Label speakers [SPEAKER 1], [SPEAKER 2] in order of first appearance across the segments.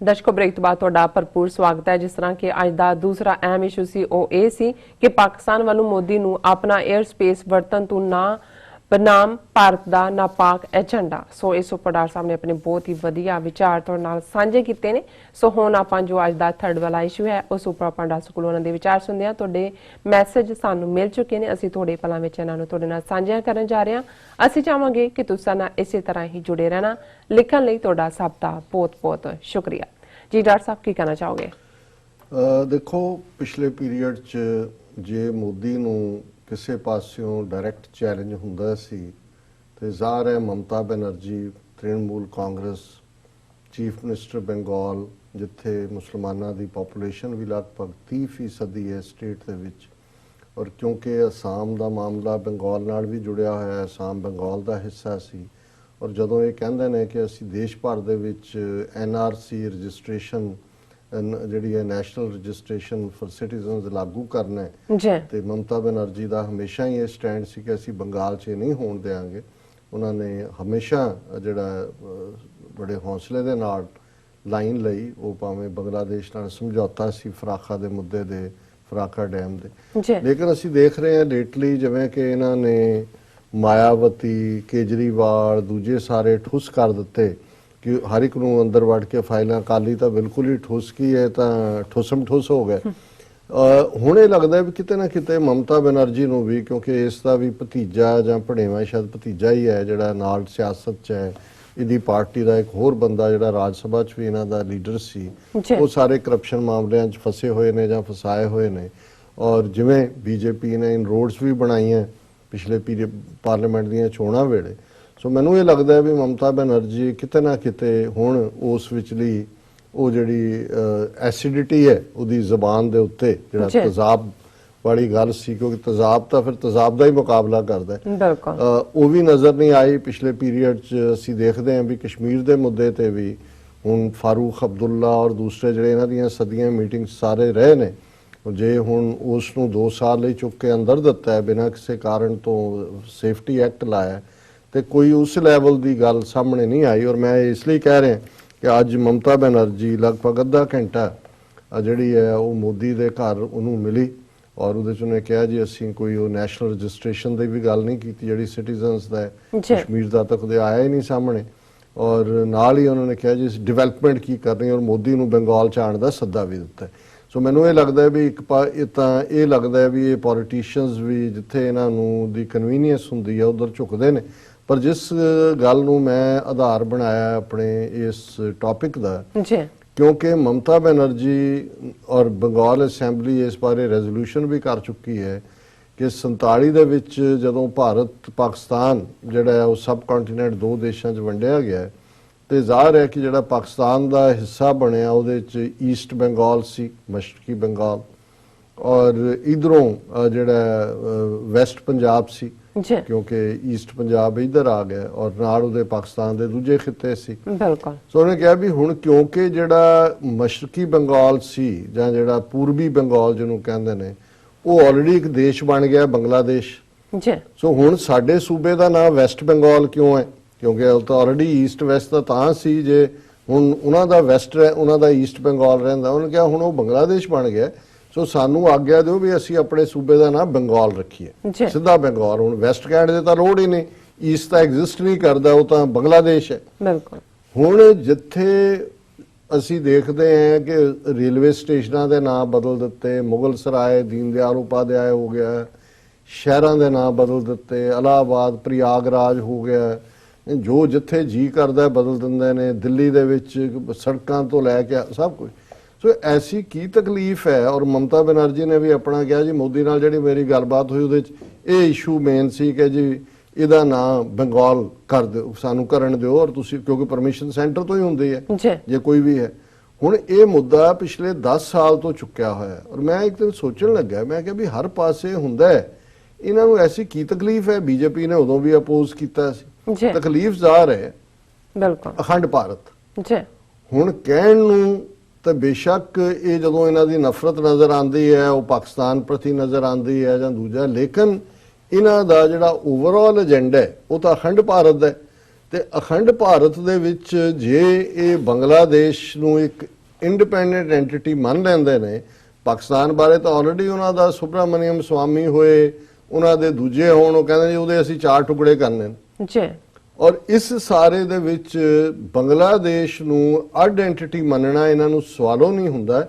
[SPEAKER 1] दर्शकों ब्रेक तो बाद तुहाडा भरपूर स्वागत है। जिस तरह कि अज दा दूसरा अहम इशू सी वो ये सी कि पाकिस्तान वालों मोदी नूं अपना एयर स्पेस वरतन तो ना बनाम भारत का नापाक एजेंडा। सो इस उपर डॉक्टर साहब ने अपने बहुत ही वधिया विचार तुहाडे नाल साझे कीते ने। सो हुण आपां जो अज दा थर्ड वाला इशू है उस उपर आपां डॉक्टर कोलों उन्हां दे विचार सुनदे हां। तुहाडे मैसेज सानूं मिल चुके ने, असीं थोड़े पलां विच इन्हां नूं तुहाडे नाल साझा करन जा रहे हां। असीं चाहांगे कि तुसीं साडे नाल इसे तरह ही जुड़े रहना। लिखण लई तुहाडा सब दा बहुत बहुत शुक्रिया जी। डॉक्टर साहब की कहना चाहोगे?
[SPEAKER 2] देखो, पिछले पीरीयड च जे मोदी नूं किसी पासियों डायरैक्ट चैलेंज हुंदा सी ते ज़ाहिर है ममता बनर्जी तृणमूल कांग्रेस चीफ मिनिस्टर बंगाल जिथे मुसलमाना की पॉपूलेशन भी लगभग 30% है स्टेट दे विच, और क्योंकि आसाम का मामला बंगाल नाल भी जुड़िया होया है, आसाम बंगाल का हिस्सा सी, और जदों ये कहंदे ने कि असीं देश भर दे विच NRC रजिस्ट्रेशन जिहड़ी है नैशनल रजिस्ट्रेशन फॉर सिटीजनस लागू करना है, तो ममता बनर्जी का हमेशा ही ये स्टैंड सी कि असीं बंगाल च नहीं होण देंगे। उन्होंने हमेशा जिहड़ा बड़े हौसले दे नाल लाइन लई, वो भावें बांग्लादेश नाल समझौता सी फराखा दे मुद्दे दे, फराखा डैम दे, लेकिन असीं देख रहे हैं लेटली जिवें कि इन्हां ने मायावती केजरीवाल दूजे सारे ठुस कर दिते कि हर एक नूं अंदर वड़ के फाइलां काली तो बिल्कुल ही ठुस की है, तो ठुसम ठुस हो गए। हुण ये लगदा भी किते ना किते ममता बनर्जी नूं भी, क्योंकि इसका भी भतीजा जां भणेवा शायद भतीजा ही है जिहड़ा नाल सियासत च है, इहदी पार्टी का एक होर बंदा जिहड़ा राज सभा च भी इन्हां दा लीडर सी, वो सारे करप्शन मामलिਆਂ च फसे हुए ने जां फसाए हुए ने। और जिवें BJP ने इन रोड्स भी बनाईਆਂ पिछले पार्लीमेंट दीयां चोणां वेले, सो मैनूं ये लगदा है भी ममता बनर्जी किते ना किते हुण उस विचली वो जिहड़ी एसिडिटी है उहदी ज़बान दे उत्ते जिहड़ा तेज़ाब वाली गल सी, क्योंकि तेज़ाब तो फिर तेज़ाब का ही मुकाबला करदा है, वो भी नज़र नहीं आई पिछले पीरीयड च। असीं देखदे हैं भी कश्मीर के मुद्दे ते भी हुण फारूक अब्दुल्ला और दूसरे जिहड़े इन्हां दीयां सदियां मीटिंग सारे रहे ने, जे हुण उसनूं 2 साल लई चुक के अंदर दिता है बिना किसी कारण तो सेफ्टी एक्ट लाया, तो कोई उस लैवल की गल सामने नहीं आई। और मैं इसलिए कह रहा कि अज ममता बनर्जी लगभग अद्धा घंटा जिहड़ी है वो मोदी के घर उन्होंने मिली, और उन्हें कहा जी असीं कोई नैशनल रजिस्ट्रेशन की भी गल नहीं की जी सिटीजनस का कश्मीर का, तो कदे आया ही नहीं सामने, और नाल ही उन्होंने कहा जी डिवेलपमेंट की करनी, और मोदी नूं बंगाल च आउण दा सद्दा भी दिता है। सो मैनूं ये लगता है भी एक ये लगता है भी ये पॉलिटिशियंस भी जिथे इन्हां नूं दी कन्वीनियंस हुंदी है उधर झुकदे ने। पर जिस गल नूं मैं आधार बनाया अपने इस टॉपिक का, क्योंकि ममता बनर्जी और बंगाल असैंबली इस बारे रेजोल्यूशन भी कर चुकी है कि 47 दे विच जदों भारत पाकिस्तान जिहड़ा है वो सब कॉन्टीनेंट 2 देशों च वंडिया गया है, तो जाहिर है कि जिहड़ा पाकिस्तान का हिस्सा बनया उहदे च ईस्ट बंगाल सी, मशरकी बंगाल, और इधरों जिहड़ा वैस्ट पंजाब सी, क्योंकि ईस्ट पंजाब इधर आ गया, और नाल उहदे पाकिस्तान के दूजे खिते सी। सो उन्हें कहा भी हुण क्योंकि जिहड़ा मशरकी बंगाल सी जां जिहड़ा पूर्वी बंगाल जिन्हों कहंदे ने वो ऑलरेडी एक देश बन गया बांग्लादेश, सो हुण साडे सूबे का नाम वैस्ट बंगाल क्यों है, क्योंकि तो ऑलरेडी ईस्ट वैस्ट तो तां सी जे हुण उन्हां दा वैस्ट उन्हां दा ईस्ट बंगाल रहिंदा, उन्होंने कहा हुण वो बांग्लादेश बन गया, सो सानू आग्ञा दो भी असीं अपने सूबे का नाम बंगाल रखीए, सीधा बंगाल। हुण वैस्ट कहण दी तां लोड़ ही नहीं, ईस्ट तां एग्जिस्ट नहीं करदा, वो तां बांग्लादेश है। हुण जिथे असीं देखते हैं कि रेलवे स्टेशनां दे नाम बदल दिते, मुगल सराय दीन दयाल उपाध्याय हो गया, शहरां दे नाम बदल दिते, इलाहाबाद प्रयागराज हो गया, जो जिथे जी करदा बदल दिंदे ने, दिल्ली दे विच सड़कां तो लैके सब कुछ। सो ऐसी की तकलीफ है, और ममता बनर्जी ने भी अपना कहा जी मोदी नाल जिहड़ी मेरी गलबात हुई उहदे च इशू मेन सी कि जी इहदा नाम बंगाल कर दो, सानू करन दिओ, और तुसीं क्योंकि परमिशन सेंटर तो ही हुंदी है जे कोई भी है। हुण ये मुद्दा पिछले 10 साल तो चुक्या होया, और मैं एक दिन सोचण लग्या, मैं कहा भी हर पासे हुंदा है, इन्हां नूं ऐसी की तकलीफ है। बीजेपी ने उदों भी अपोज कीता सी, तकलीफ ज़ाहिर है अखंड भारत। हुण कहण नूं तो बेशक ये जदों इन्हां दी नफरत नज़र आती है वो पाकिस्तान प्रति नज़र आती है जां दूजा, लेकिन इन्हां दा जिहड़ा ओवरऑल एजेंडा है वो तो अखंड भारत है। तो अखंड भारत दे विच जे ये बांग्लादेश नूं एक ਇੰਡੀਪੈਂਡੈਂਟ ਐਂਟੀਟੀ ਮੰਨ ਲੈਂਦੇ ਨੇ। ਪਾਕਿਸਤਾਨ ਬਾਰੇ ਤਾਂ ਆਲਰੇਡੀ ਉਹਨਾਂ ਦਾ ਸੁਬਰਾਮਨੀਅਮ ਸਵਾਮੀ ਹੋਏ, ਉਹਨਾਂ ਦੇ ਦੂਜੇ ਹੋਣ, ਉਹ ਕਹਿੰਦੇ ਜੀ ਉਹਦੇ ਅਸੀਂ 4 ਟੁਕੜੇ ਕਰਨੇ ਨੇ
[SPEAKER 1] ਜੀ।
[SPEAKER 2] ਔਰ ਇਸ ਸਾਰੇ ਦੇ ਵਿੱਚ ਬੰਗਲਾਦੇਸ਼ ਨੂੰ ਅੱਡ ਐਂਟੀਟੀ ਮੰਨਣਾ ਇਹਨਾਂ ਨੂੰ ਸਵਾਲੋਂ ਨਹੀਂ ਹੁੰਦਾ,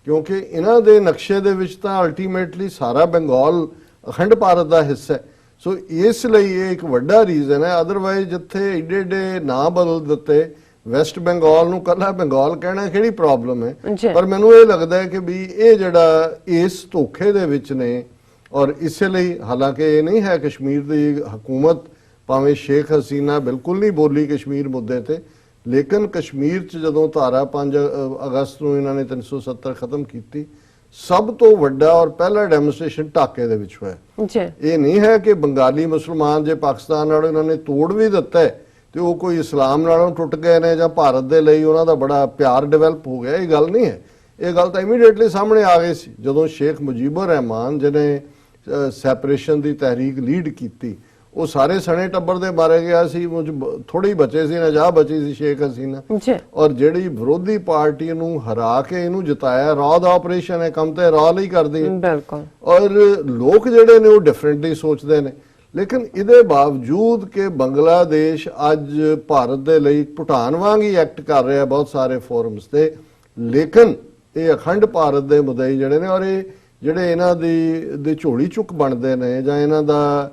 [SPEAKER 2] ਕਿਉਂਕਿ ਇਹਨਾਂ ਦੇ ਨਕਸ਼ੇ ਦੇ ਵਿੱਚ ਤਾਂ ਅਲਟੀਮੇਟਲੀ ਸਾਰਾ ਬੰਗਾਲ ਅਖੰਡ ਭਾਰਤ ਦਾ ਹਿੱਸਾ ਹੈ। ਸੋ ਇਸ ਲਈ ਇਹ ਇੱਕ ਵੱਡਾ ਰੀਜ਼ਨ ਹੈ। ਅਦਰਵਾਈਜ਼ ਜਿੱਥੇ ਏਡੇ ਏਡੇ ਨਾਂ ਬਦਲ ਦਿੱਤੇ, ਵੈਸਟ ਬੰਗਾਲ ਨੂੰ ਕੱਲਾ ਬੰਗਾਲ ਕਹਿਣਾ ਕਿਹੜੀ ਪ੍ਰੋਬਲਮ ਹੈ। ਪਰ ਮੈਨੂੰ ਇਹ ਲੱਗਦਾ ਹੈ ਕਿ ਵੀ ਇਹ ਜਿਹੜਾ ਇਸ ਧੋਖੇ ਦੇ ਵਿੱਚ ਨੇ, ਔਰ ਇਸੇ ਲਈ ਹਾਲਾਂਕਿ ਇਹ ਨਹੀਂ ਹੈ ਕਸ਼ਮੀਰ ਦੀ ਹਕੂਮਤ, ਭਾਵੇਂ ਸ਼ੇਖ ਹਸੀਨਾ ਬਿਲਕੁਲ ਨਹੀਂ ਬੋਲੀ ਕਸ਼ਮੀਰ ਮੁੱਦੇ ਤੇ, ਲੇਕਿਨ ਕਸ਼ਮੀਰ 'ਚ ਜਦੋਂ ਧਾਰਾ 5 ਅਗਸਤ ਨੂੰ ਇਹਨਾਂ ਨੇ 370 ਖਤਮ ਕੀਤੀ, ਸਭ ਤੋਂ ਵੱਡਾ ਔਰ ਪਹਿਲਾ ਡੈਮੋਨਸਟ੍ਰੇਸ਼ਨ ਢਾਕੇ ਦੇ ਵਿੱਚ ਹੋਇਆ। ਇਹ ਨਹੀਂ ਹੈ ਕਿ ਬੰਗਾਲੀ ਮੁਸਲਮਾਨ ਜੇ ਪਾਕਿਸਤਾਨ ਨਾਲੋਂ ਇਹਨਾਂ ਨੇ ਤੋੜ ਵੀ ਦਿੱਤਾ ਤੇ ਉਹ ਕੋਈ ਇਸਲਾਮ ਨਾਲੋਂ ਟੁੱਟ ਗਏ ਨੇ ਜਾਂ ਭਾਰਤ ਦੇ ਲਈ ਉਹਨਾਂ ਦਾ ਬੜਾ ਪਿਆਰ ਡਿਵੈਲਪ ਹੋ ਗਿਆ। ਇਹ ਗੱਲ ਨਹੀਂ ਹੈ। ਇਹ ਗੱਲ ਤਾਂ ਇਮੀਡੀਏਟਲੀ ਸਾਹਮਣੇ ਆ ਗਈ ਸੀ ਜਦੋਂ ਸ਼ੇਖ ਮੁਜੀਬੁਰ ਰਹਿਮਾਨ ਜਿਹਨੇ ਸੈਪਰੇਸ਼ਨ ਦੀ ਤਹਿਰੀਕ ਲੀਡ ਕੀਤੀ, ਉਹ ਸਾਰੇ ਸਣੇ ਟੱਬਰ ਦੇ ਮਾਰੇ ਗਿਆ ਸੀ, ਥੋੜੀ ਬਚੇ ਸੀ, ਨਜਾਹ ਬਚੀ ਸੀ ਸ਼ੇਖ ਹਸੀਨਾ। ਔਰ ਜਿਹੜੀ ਵਿਰੋਧੀ ਪਾਰਟੀ ਨੂੰ ਹਰਾ ਕੇ ਇਹਨੂੰ ਜਿਤਾਇਆ, ਰॉ ਦਾ ਆਪਰੇਸ਼ਨ ਹੈ, ਕੰਮ ਤੇ ਰॉ ਲਈ ਕਰਦੀ ਹੈ। ਬਿਲਕੁਲ। ਔਰ ਲੋਕ ਜਿਹੜੇ ਨੇ ਉਹ ਡਿਫਰੈਂਟਲੀ ਸੋਚਦੇ ਨੇ, ਲੇਕਿਨ ਇਹਦੇ ਬਾਵਜੂਦ ਕਿ ਬੰਗਲਾਦੇਸ਼ ਅੱਜ ਭਾਰਤ ਦੇ ਲਈ ਭੂਟਾਨ ਵਾਂਗ ਹੀ ਐਕਟ ਕਰ ਰਿਹਾ ਬਹੁਤ ਸਾਰੇ ਫੋਰਮਸ ਤੇ, ਲੇਕਿਨ ਇਹ ਅਖੰਡ ਭਾਰਤ ਦੇ ਮੁੱਦੇ ਜਿਹੜੇ ਨੇ, ਔਰ ਇਹ ਜਿਹੜੇ ਇਹਨਾਂ ਦੀ ਝੋਲੀ ਚੁੱਕ ਬਣਦੇ ਨੇ ਜਾਂ ਇਹਨਾਂ ਦਾ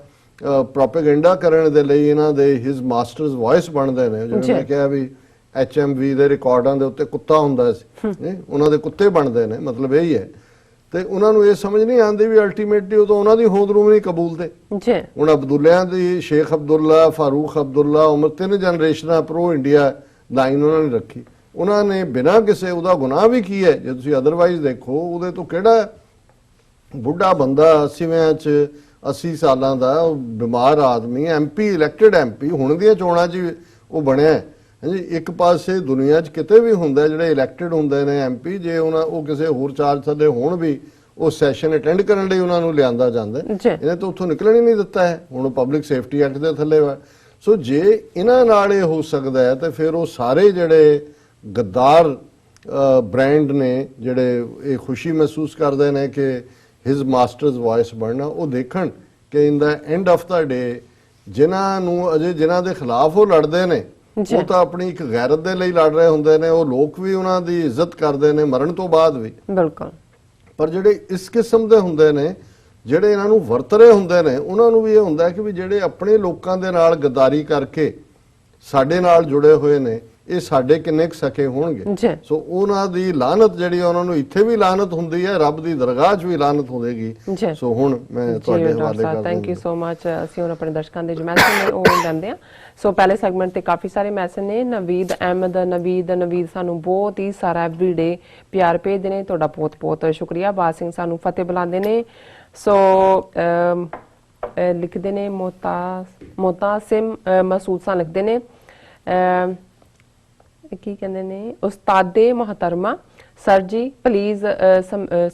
[SPEAKER 2] ਪ੍ਰੋਪੇਗੈਂਡਾ ਕਰਨ ਦੇ ਲਈ ਇਹਨਾਂ ਦੇ ਹਿਸ ਮਾਸਟਰਸ ਵੌਇਸ ਬਣਦੇ ਨੇ। ਜਿਵੇਂ ਮੈਂ ਕਿਹਾ ਵੀ HMV ਦੇ ਰਿਕਾਰਡਾਂ ਦੇ ਉੱਤੇ ਕੁੱਤਾ ਹੁੰਦਾ ਸੀ, ਉਹਨਾਂ ਦੇ ਕੁੱਤੇ ਬਣਦੇ ਨੇ, ਮਤਲਬ ਇਹੀ ਹੈ। ਤੇ ਉਹਨਾਂ ਨੂੰ ਇਹ ਸਮਝ ਨਹੀਂ ਆਉਂਦੀ ਵੀ ਅਲਟੀਮੇਟਲੀ ਉਦੋਂ ਉਹਨਾਂ ਦੀ ਹੋਂਦ ਨੂੰ ਵੀ ਨਹੀਂ ਕਬੂਲ ਤੇ। ਹੁਣ ਅਬਦੁੱਲਿਆਂ ਦੀ ਸ਼ੇਖ ਅਬਦੁੱਲਾ, ਫਾਰੂਕ ਅਬਦੁੱਲਾ, ਉਮਰ 3 ਜਨਰੇਸ਼ਨਾਂ ਪ੍ਰੋ ਇੰਡੀਆ ਲਾਈਨ ਉਹਨਾਂ ਨੇ ਰੱਖੀ। ਉਹਨਾਂ ਨੇ ਬਿਨਾਂ ਕਿਸੇ ਉਹਦਾ ਗੁਨਾਹ ਵੀ ਕੀ ਹੈ, ਜੇ ਤੁਸੀਂ ਅਦਰਵਾਈਜ਼ ਦੇਖੋ, ਉਹਦੇ ਤੋਂ ਕਿਹੜਾ ਬੁੱਢਾ ਬੰਦਾ 80ਵਿਆਂ 'ਚ 80 ਸਾਲਾਂ ਦਾ ਬਿਮਾਰ ਆਦਮੀ MP, ਇਲੈਕਟਡ MP ਹੁਣ ਦੀਆਂ ਚੋਣਾਂ 'ਚ ਉਹ ਬਣਿਆ ਹੈ ਜੀ। ਇੱਕ ਪਾਸੇ ਦੁਨੀਆ 'ਚ ਕਿਤੇ ਵੀ ਹੁੰਦਾ ਜਿਹੜੇ ਇਲੈਕਟਡ ਹੁੰਦੇ ਨੇ MP, ਜੇ ਉਹ ਕਿਸੇ ਹੋਰ ਚਾਰਜ ਥੱਲੇ ਹੋਣ ਵੀ ਉਹ ਸੈਸ਼ਨ ਅਟੈਂਡ ਕਰਨ ਲਈ ਉਹਨਾਂ ਨੂੰ ਲਿਆਂਦਾ ਜਾਂਦਾ, ਇਹਨੇ ਤਾਂ ਉੱਥੋਂ ਨਿਕਲਣ ਹੀ ਨਹੀਂ ਦਿੱਤਾ ਹੈ। ਹੁਣ ਪਬਲਿਕ ਸੇਫਟੀ ਐਕਟ ਦੇ ਥੱਲੇ ਵਾ। ਸੋ ਜੇ ਇਹਨਾਂ ਨਾਲ ਇਹ ਹੋ ਸਕਦਾ ਹੈ ਤੇ ਫਿਰ ਉਹ ਸਾਰੇ ਜਿਹੜੇ ਗੱਦਾਰ ਬ੍ਰਾਂਡ ਨੇ ਜਿਹੜੇ ਇਹ ਖੁਸ਼ੀ ਮਹਿਸੂਸ ਕਰਦੇ ਨੇ ਕਿ ਹਿਸ ਮਾਸਟਰਸ ਵੌਇਸ ਬਣਨਾ, ਉਹ ਦੇਖਣ ਕਿ ਇਨ ਦਾ ਐਂਡ ਆਫ ਦਾ ਡੇ ਜਿਨ੍ਹਾਂ ਨੂੰ ਅਜੇ ਜਿਨ੍ਹਾਂ ਦੇ ਖਿਲਾਫ ਉਹ ਲੜਦੇ ਨੇ ਉਹ ਤਾਂ ਆਪਣੀ ਇੱਕ ਗੈਰਤ ਦੇ ਲਈ ਲੜ ਰਹੇ ਹੁੰਦੇ ਨੇ, ਉਹ ਲੋਕ ਵੀ ਉਹਨਾਂ ਦੀ ਇੱਜ਼ਤ ਕਰਦੇ ਨੇ ਮਰਨ ਤੋਂ ਬਾਅਦ ਵੀ। ਬਿਲਕੁਲ। ਪਰ ਜਿਹੜੇ ਇਸ ਕਿਸਮ ਦੇ ਹੁੰਦੇ ਨੇ, ਜਿਹੜੇ ਇਹਨਾਂ ਨੂੰ ਵਰਤ ਰਹੇ ਹੁੰਦੇ ਨੇ, ਉਹਨਾਂ ਨੂੰ ਵੀ ਇਹ ਹੁੰਦਾ ਕਿ ਵੀ ਜਿਹੜੇ ਆਪਣੇ ਲੋਕਾਂ ਦੇ ਨਾਲ ਗਦਾਰੀ ਕਰਕੇ ਸਾਡੇ ਨਾਲ ਜੁੜੇ ਹੋਏ ਨੇ, ਇਹ ਸਾਡੇ ਕਿੰਨੇ ਕੁ ਸਕੇ ਹੋਣਗੇ। ਸੋ ਉਹਨਾਂ ਦੀ ਲਾਨਤ ਜਿਹੜੀ ਉਹਨਾਂ ਨੂੰ ਇੱਥੇ ਵੀ ਲਾਨਤ ਹੁੰਦੀ ਹੈ, ਰੱਬ ਦੀ ਦਰਗਾਹ 'ਚ ਵੀ ਲਾਨਤ ਹੋਵੇਗੀ। ਸੋ ਹੁਣ ਮੈਂ ਤੁਹਾਡੇ ਹਵਾਲੇ ਕਰਦਾ।
[SPEAKER 1] Thank you so much. ਅਸੀਂ ਹੁਣ ਆਪਣੇ ਦਰਸ਼ਕਾਂ ਦੇ ਜੋ ਮੈਸੇਜ ਨੇ ਉਹ ਲੈਂਦੇ ਹਾਂ। ਸੋ ਪਹਿਲੇ ਸੈਗਮੈਂਟ ਤੇ ਕਾਫੀ ਸਾਰੇ ਮੈਸੇਜ ਨੇ। ਨਵੀਦ ਅਹਿਮਦ, ਨਵੀਦ ਸਾਨੂੰ ਬਹੁਤ ਹੀ ਸਾਰਾ ਐਵਰੀਡੇ ਪਿਆਰ ਭੇਜਦੇ ਨੇ, ਤੁਹਾਡਾ ਬਹੁਤ ਬਹੁਤ ਸ਼ੁਕਰੀਆ। ਬਾਦ ਸਿੰਘ ਸਾਨੂੰ ਫਤਿਹ ਬੁਲਾਉਂਦੇ ਨੇ। ਸੋ ਲਿਖਦੇ ਨੇ ਮੋਤਾਸਿਮ ਮਸੂਦ ਸਾਂ ਲਿਖਦੇ ਨੇ, ਕੀ ਕਹਿੰਦੇ ਨੇ, ਉਸਤਾਦੇ ਮੁਹਤਰਮਾ ਸਰ ਜੀ ਪਲੀਜ਼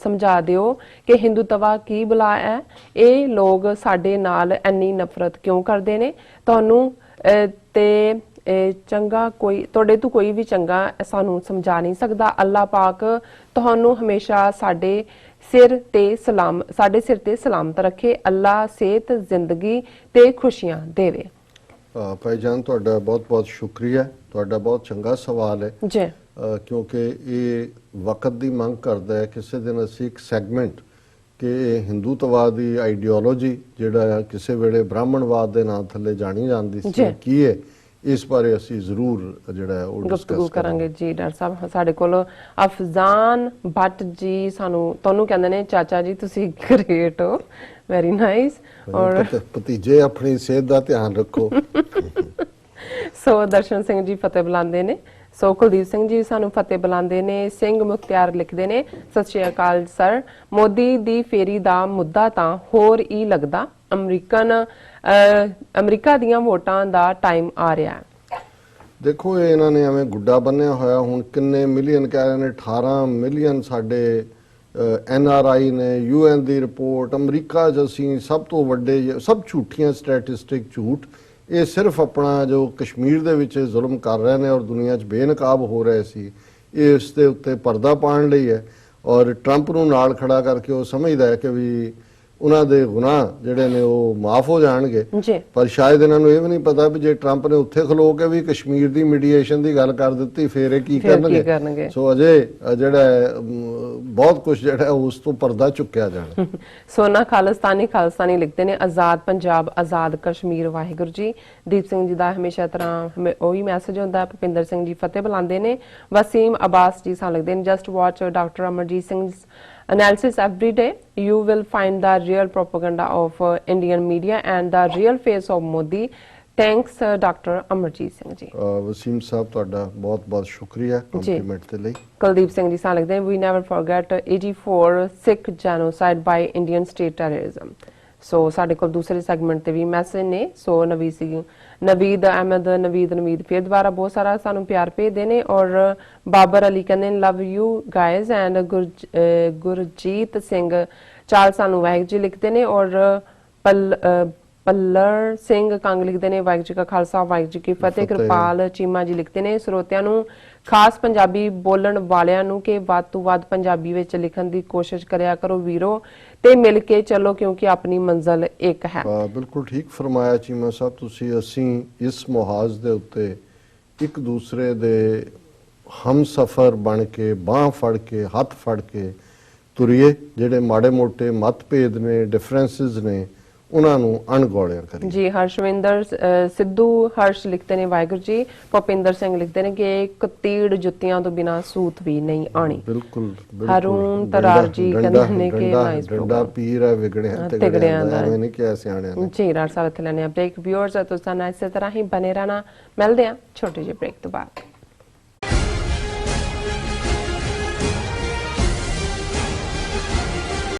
[SPEAKER 1] ਸਮਝਾ ਦਿਓ ਕਿ ਹਿੰਦੂਤਵਾ ਕੀ ਬਲਾ ਹੈ, ਇਹ ਲੋਕ ਸਾਡੇ ਨਾਲ ਇੰਨੀ ਨਫ਼ਰਤ ਕਿਉਂ ਕਰਦੇ ਨੇ। ਤੁਹਾਨੂੰ ਤੇ ਚੰਗਾ ਕੋਈ ਤੁਹਾਡੇ ਤੋਂ ਕੋਈ ਵੀ ਚੰਗਾ ਸਾਨੂੰ ਸਮਝਾ ਨਹੀਂ ਸਕਦਾ। ਅੱਲਾਹ ਪਾਕ ਤੁਹਾਨੂੰ ਹਮੇਸ਼ਾ ਸਾਡੇ ਸਿਰ ਤੇ ਸਲਾਮਤ ਰੱਖੇ। ਅੱਲਾਹ ਸਿਹਤ, ਜ਼ਿੰਦਗੀ ਤੇ ਖੁਸ਼ੀਆਂ ਦੇਵੇ।
[SPEAKER 2] ਭਾਈਜਾਨ ਤੁਹਾਡਾ ਬਹੁਤ ਬਹੁਤ ਸ਼ੁਕਰੀਆ, ਤੁਹਾਡਾ ਬਹੁਤ ਚੰਗਾ ਸਵਾਲ ਹੈ ਜੀ, ਕਿਉਂਕਿ ਇਹ ਵਕਤ ਦੀ ਮੰਗ ਕਰਦਾ ਹੈ। ਕਿਸੇ ਦਿਨ ਅਸੀਂ ਇੱਕ ਸੈਗਮੈਂਟ ਕਿ ਹਿੰਦੂਤਵਾਦ ਦੀ ਆਈਡੀਓਲੋਜੀ ਜਿਹੜਾ ਕਿਸੇ ਵੇਲੇ ਬ੍ਰਾਹਮਣਵਾਦ ਦੇ ਨਾਂ ਥੱਲੇ ਜਾਣੀ ਜਾਂਦੀ ਸੀ ਕੀ ਹੈ, ਇਸ ਬਾਰੇ ਅਸੀਂ ਜ਼ਰੂਰ ਜਿਹੜਾ ਉਹ ਡਿਸਕਸ ਕਰਾਂਗੇ ਜੀ। ਡਾਕਟਰ ਸਾਹਿਬ ਸਾਡੇ ਕੋਲ ਅਫਜ਼ਾਨ ਭੱਟ ਜੀ ਤੁਹਾਨੂੰ ਕਹਿੰਦੇ ਨੇ ਚਾਚਾ ਜੀ, ਤੁਸੀਂ ਗ੍ਰੇਟ ਹੋ, ਵੈਰੀ ਨਾਈਸ। ਔਰ ਭਤੀਜੇ ਆਪਣੀ ਸਿਹਤ ਦਾ ਧਿਆਨ ਰੱਖੋ।
[SPEAKER 1] ਸੋ ਦਰਸ਼ਨ ਸਿੰਘ ਜੀ ਫਤਿਹ ਬੁਲਾਉਂਦੇ ਨੇ। ਸੋ ਕੁਲਦੀਪ ਸਿੰਘ ਜੀ ਸਾਨੂੰ ਫਤਿਹ ਬੁਲਾਉਂਦੇ ਨੇ। ਸਿੰਘ ਮੁਖਤਿਆਰ ਲਿਖਦੇ ਨੇ, ਸਤਿ ਸ਼੍ਰੀ ਅਕਾਲ ਸਰ, ਮੋਦੀ ਦੀ ਫੇਰੀ ਦਾ ਮੁੱਦਾ ਤਾਂ ਹੋਰ ਹੀ ਲੱਗਦਾ। ਅਮਰੀਕਾ ਦੀਆਂ ਵੋਟਾਂ ਦਾ ਟਾਈਮ ਆ ਰਿਹਾ ਹੈ।
[SPEAKER 2] ਦੇਖੋ ਇਹਨਾਂ ਨੇ ਐਵੇਂ ਗੁੱਡਾ ਬੰਨਿਆ ਹੋਇਆ, ਹੁਣ ਕਿੰਨੇ ਮਿਲੀਅਨ ਕਹਿ ਰਹੇ ਨੇ, 18 ਮਿਲੀਅਨ ਸਾਡੇ NRI ਨੇ, UN ਦੀ ਰਿਪੋਰਟ, ਅਮਰੀਕਾ 'ਚ ਅਸੀਂ ਸਭ ਤੋਂ ਵੱਡੇ, ਸਭ ਝੂਠੀਆਂ ਸਟੈਟਿਸਟਿਕ ਝੂਠ। ਇਹ ਸਿਰਫ ਆਪਣਾ ਜੋ ਕਸ਼ਮੀਰ ਦੇ ਵਿੱਚ ਜ਼ੁਲਮ ਕਰ ਰਹੇ ਨੇ ਔਰ ਦੁਨੀਆ 'ਚ ਬੇਨਕਾਬ ਹੋ ਰਹੇ ਸੀ, ਇਹ ਇਸ ਦੇ ਉੱਤੇ ਪਰਦਾ ਪਾਉਣ ਲਈ ਹੈ ਔਰ ਟਰੰਪ ਨੂੰ ਨਾਲ ਖੜਾ ਕਰਕੇ ਉਹ ਸਮਝਦਾ ਹੈ ਕਿ ਵੀ ਉਹਨਾਂ ਦੇ ਗੁਨਾਹ ਜਿਹੜੇ ਨੇ ਉਹ ਮਾਫ ਹੋ ਜਾਣਗੇ
[SPEAKER 1] ਜੀ।
[SPEAKER 2] ਪਰ ਸ਼ਾਇਦ ਇਹਨਾਂ ਨੂੰ ਇਹ ਵੀ ਨਹੀਂ ਪਤਾ ਵੀ ਜੇ ਟਰੰਪ ਨੇ ਉੱਥੇ ਖਲੋ ਕੇ ਵੀ ਕਸ਼ਮੀਰ ਦੀ ਮੀਡੀਏਸ਼ਨ ਦੀ ਗੱਲ ਕਰ ਦਿੱਤੀ ਫਿਰ ਇਹ ਕੀ ਕਰਨਗੇ। ਸੋ ਅਜੇ ਜਿਹੜਾ ਬਹੁਤ ਕੁਝ ਜਿਹੜਾ ਉਸ ਤੋਂ ਪਰਦਾ ਚੁੱਕਿਆ ਜਾਣਾ।
[SPEAKER 1] ਸੋਨਾ ਖਾਲਿਸਤਾਨੀ ਲਿਖਦੇ ਨੇ ਆਜ਼ਾਦ ਪੰਜਾਬ ਆਜ਼ਾਦ ਕਸ਼ਮੀਰ ਵਾਹਿਗੁਰੂ ਜੀ। ਦੀਪ ਸਿੰਘ ਜੀ ਦਾ ਹਮੇਸ਼ਾ ਤਰ੍ਹਾਂ ਉਹੀ ਮੈਸੇਜ ਹੁੰਦਾ। ਭੁਪਿੰਦਰ ਸਿੰਘ ਜੀ ਫਤਿਹ ਬੁਲਾਉਂਦੇ ਨੇ। ਵਸੀਮ ਅਬਾਸ ਜੀ ਸਾਨੂੰ ਲਿਖਦੇ ਨੇ just watch doctor Amarjeet Singh analysis every day you will find the real propaganda of Indian media and the real face of Modi thanks Dr. Amarjit Singh ji।
[SPEAKER 2] Wasim ਸਾਹਿਬ ਤੁਹਾਡਾ ਬਹੁਤ ਸ਼ੁਕਰੀਆ ਕੰਪਲੀਮੈਂਟ ਦੇ ਲਈ।
[SPEAKER 1] ਕੁਲਦੀਪ ਸਿੰਘ ਜੀ ਸਾਨੂੰ ਲਿਖਦੇ we never forget 84 Sikh genocide by Indian state terrorism। ਸੋ ਸਾਡੇ ਕੋਲ ਦੂਸਰੇ ਸੈਗਮੈਂਟ ਤੇ ਵੀ ਮੈਸੇਜ ਨੇ। ਸੋ ਨਵੀਦ ਅਹਿਮਦ ਫਿਰ ਦੁਬਾਰਾ ਬਹੁਤ ਸਾਰਾ ਸਾਨੂੰ ਪਿਆਰ ਭੇਜਦੇ ਨੇ ਔਰ ਬਾਬਰ ਅਲੀ ਕਹਿੰਦੇ love you guys and Gurjeet Singh ਚਾਲ ਸਾਨੂੰ ਵਾਹਿਗੁਰੂ ਜੀ ਲਿਖਦੇ ਨੇ ਔਰ ਪੱਲਰ ਸਿੰਘ ਕੰਗ ਲਿਖਦੇ ਨੇ ਵਾਹਿਗੁਰੂ ਜੀ ਕਾ ਖਾਲਸਾ ਵਾਹਿਗੁਰੂ ਜੀ ਕੀ ਫਤਿਹ। ਕਿਰਪਾਲ ਚੀਮਾ ਜੀ ਲਿਖਦੇ ਨੇ ਸਰੋਤਿਆਂ ਨੂੰ ਖਾਸ ਪੰਜਾਬੀ ਬੋਲਣ ਵਾਲਿਆਂ ਨੂੰ ਕਿ ਵੱਧ ਤੋਂ ਵੱਧ ਪੰਜਾਬੀ ਵਿੱਚ ਲਿਖਣ ਦੀ ਕੋਸ਼ਿਸ਼ ਕਰਿਆ ਕਰੋ ਵੀਰੋ ਤੇ ਮਿਲ ਕੇ ਚੱਲੋ ਕਿਉਂਕਿ ਆਪਣੀ ਮੰਜ਼ਿਲ ਇੱਕ ਹੈ।
[SPEAKER 2] ਬਿਲਕੁਲ ਠੀਕ ਫਰਮਾਇਆ ਚੀਮਾ ਸਾਹਿਬ ਤੁਸੀਂ। ਅਸੀਂ ਇਸ ਮੁਹਾਜ਼ ਦੇ ਉੱਤੇ ਇੱਕ ਦੂਸਰੇ ਦੇ ਹਮਸਫਰ ਬਣ ਕੇ ਬਾਹ ਫੜ ਕੇ ਹੱਥ ਫੜ ਕੇ ਤੁਰੀਏ। ਜਿਹੜੇ ਮਾੜੇ ਮੋਟੇ ਮਤਭੇਦ ਨੇ ਡਿਫਰੈਂਸਿਸ ਨੇ ਉਹਨਾਂ ਨੂੰ ਅਣਗੌਲਿਆ ਕਰੀਏ ਜੀ। ਹਰਸ਼ਵਿੰਦਰ ਸਿੱਧੂ ਹਰਸ਼ ਲਿਖਦੇ ਨੇ ਵਾਹਿਗੁਰੂ ਜੀ। ਭੁਪਿੰਦਰ ਸਿੰਘ ਲਿਖਦੇ ਨੇ ਕਿ ਇੱਕ ਤੀੜ ਜੁੱਤੀਆਂ ਤੋਂ ਬਿਨਾ ਸੂਤ ਵੀ ਨਹੀਂ ਆਣੀ। ਬਿਲਕੁਲ ਹਰੂਨ ਤਰਾਰ ਜੀ ਕਹਿੰਦੇ ਨੇ ਕਿ ਨਾਈਸ ਪ੍ਰੋਗਰਾਮ ਪੀਰ ਹੈ ਵਿਗੜਿਆ ਤਿਗੜਿਆਂ ਦਾ ਐਵੇਂ ਨਹੀਂ ਕਿਹਾ ਸਿਆਣਿਆਂ ਨੇ ਜੀ। ਰਾਰ ਸਾਥ ਲੈਣੇ ਬ੍ਰੇਕ ਵਿਊਅਰਸ ਤੁਸੀਂ ਨਾਲ ਇਸੇ ਤਰ੍ਹਾਂ ਹੀ ਬਨੇ ਰਹਿਣਾ। ਮਿਲਦੇ ਆ ਛੋਟੇ ਜਿਹੇ ਬ੍ਰੇਕ ਤੋਂ ਬਾਅਦ।